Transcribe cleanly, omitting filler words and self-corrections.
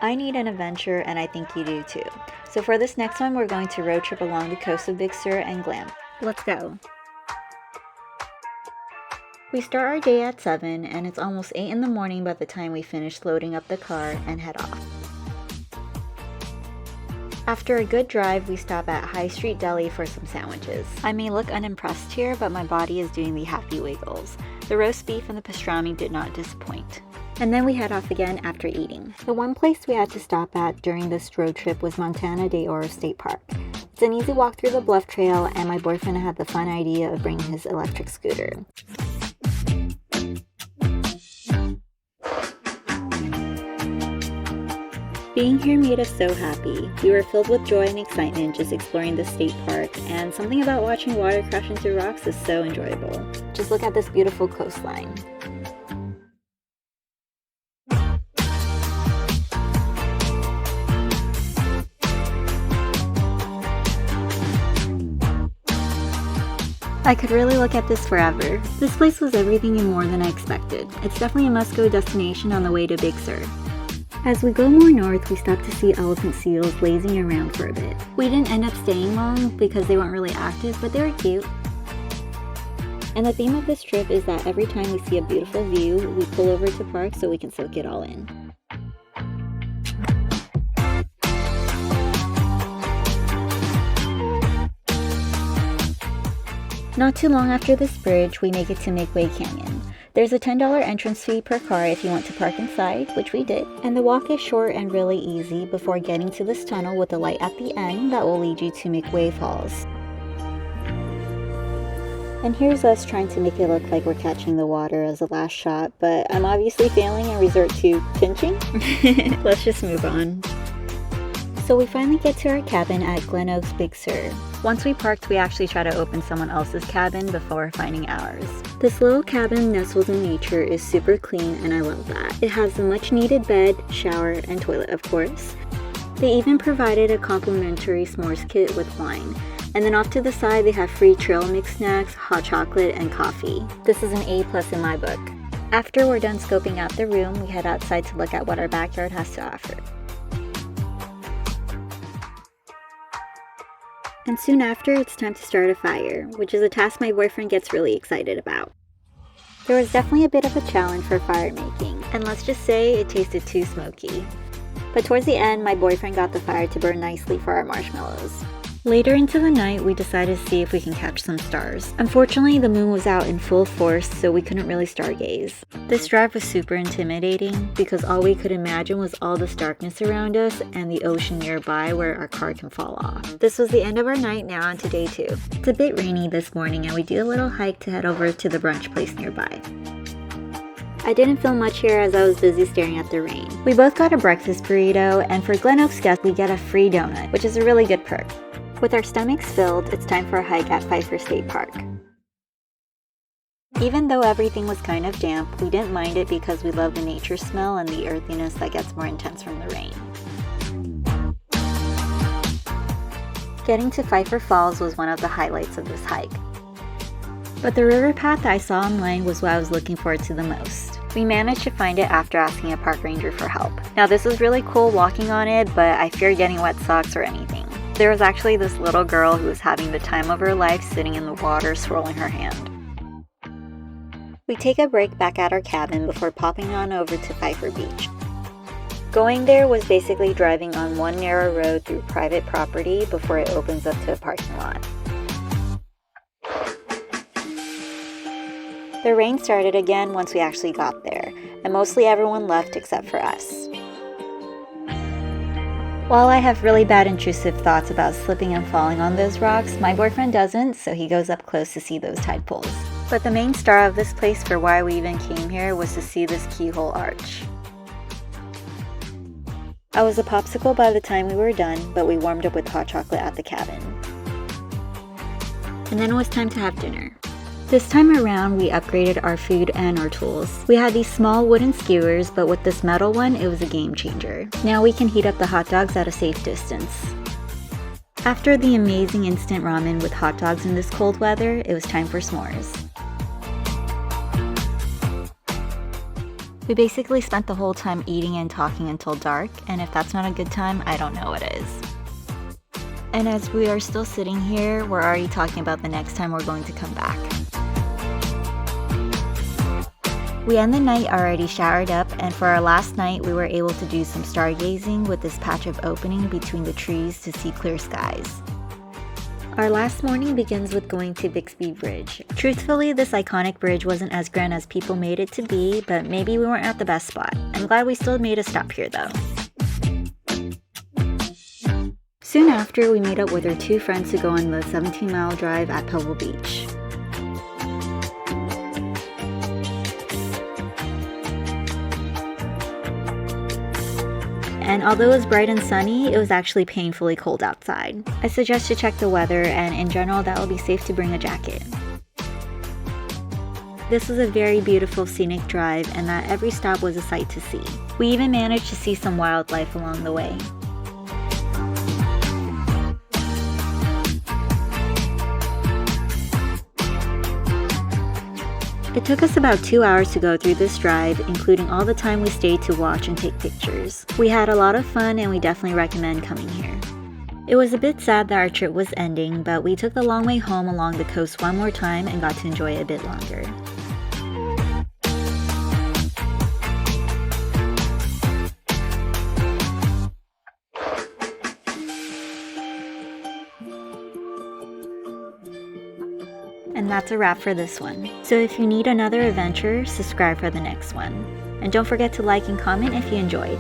I need an adventure, and I think you do too. So for this next one, we're going to road trip along the coast of Big Sur and glam. Let's go. We start our day at 7 and it's almost 8 in the morning by the time we finish loading up the car and head off. After a good drive, we stop at High Street Deli for some sandwiches. I may look unimpressed here, but my body is doing the happy wiggles. The roast beef and the pastrami did not disappoint. And then we head off again after eating. The one place we had to stop at during this road trip was Montana de Youre State Park. It's an easy walk through the bluff trail, and my boyfriend had the fun idea of bringing his electric scooter. Being here made us so happy. We were filled with joy and excitement just exploring the state park, and something about watching water crash into rocks is so enjoyable. Just look at this beautiful coastline. I could really look at this forever. This place was everything and more than I expected. It's definitely a must-go destination on the way to Big Sur. As we go more north, we stop to see elephant seals lazing around for a bit. We didn't end up staying long because they weren't really active, but they were cute. And the theme of this trip is that every time we see a beautiful view, we pull over to park so we can soak it all in. Not too long after this bridge, we make it to McWay Canyon. There's a $10 entrance fee per car if you want to park inside, which we did. And the walk is short and really easy before getting to this tunnel with a light at the end that will lead you to McWay Falls. And here's us trying to make it look like we're catching the water as a last shot, but I'm obviously failing and resort to pinching. Let's just move on. So we finally get to our cabin at Glen Oaks Big Sur. Once we parked, we actually try to open someone else's cabin before finding ours. This little cabin nestled in nature is super clean and I love that. It has a much needed bed, shower, and toilet of course. They even provided a complimentary s'mores kit with wine. And then off to the side they have free trail mix snacks, hot chocolate, and coffee. This is an A+ in my book. After we're done scoping out the room, we head outside to look at what our backyard has to offer. And soon after, it's time to start a fire, which is a task my boyfriend gets really excited about. There was definitely a bit of a challenge for fire making, and let's just say it tasted too smoky. But towards the end, my boyfriend got the fire to burn nicely for our marshmallows. Later into the night, we decided to see if we can catch some stars. Unfortunately, the moon was out in full force, so we couldn't really stargaze. This drive was super intimidating because all we could imagine was all this darkness around us and the ocean nearby where our car can fall off. This was the end of our night, now on to day 2. It's a bit rainy this morning and we do a little hike to head over to the brunch place nearby. I didn't film much here as I was busy staring at the rain. We both got a breakfast burrito, and for Glen Oaks guests, we get a free donut, which is a really good perk. With our stomachs filled, it's time for a hike at Pfeiffer State Park. Even though everything was kind of damp, we didn't mind it because we love the nature smell and the earthiness that gets more intense from the rain. Getting to Pfeiffer Falls was one of the highlights of this hike. But the river path I saw online was what I was looking forward to the most. We managed to find it after asking a park ranger for help. Now this was really cool walking on it, but I feared getting wet socks or anything. There was actually this little girl who was having the time of her life sitting in the water swirling her hand. We take a break back at our cabin before popping on over to Pfeiffer Beach. Going there was basically driving on one narrow road through private property before it opens up to a parking lot. The rain started again once we actually got there, and mostly everyone left except for us. While I have really bad intrusive thoughts about slipping and falling on those rocks, my boyfriend doesn't, so he goes up close to see those tide pools. But the main star of this place for why we even came here was to see this keyhole arch. I was a popsicle by the time we were done, but we warmed up with hot chocolate at the cabin. And then it was time to have dinner. This time around, we upgraded our food and our tools. We had these small wooden skewers, but with this metal one, it was a game changer. Now we can heat up the hot dogs at a safe distance. After the amazing instant ramen with hot dogs in this cold weather, it was time for s'mores. We basically spent the whole time eating and talking until dark, and if that's not a good time, I don't know what is. And as we are still sitting here, we're already talking about the next time we're going to come back. We end the night already showered up, and for our last night, we were able to do some stargazing with this patch of opening between the trees to see clear skies. Our last morning begins with going to Bixby Bridge. Truthfully, this iconic bridge wasn't as grand as people made it to be, but maybe we weren't at the best spot. I'm glad we still made a stop here though. Soon after, we meet up with our 2 friends to go on the 17-mile drive at Pfeiffer Beach. And although it was bright and sunny, it was actually painfully cold outside. I suggest to check the weather, and in general that will be safe to bring a jacket. This was a very beautiful scenic drive, and that every stop was a sight to see. We even managed to see some wildlife along the way. It took us about 2 hours to go through this drive, including all the time we stayed to watch and take pictures. We had a lot of fun, and we definitely recommend coming here. It was a bit sad that our trip was ending, but we took the long way home along the coast one more time and got to enjoy it a bit longer. And that's a wrap for this one. So if you need another adventure, subscribe for the next one. And don't forget to like and comment if you enjoyed.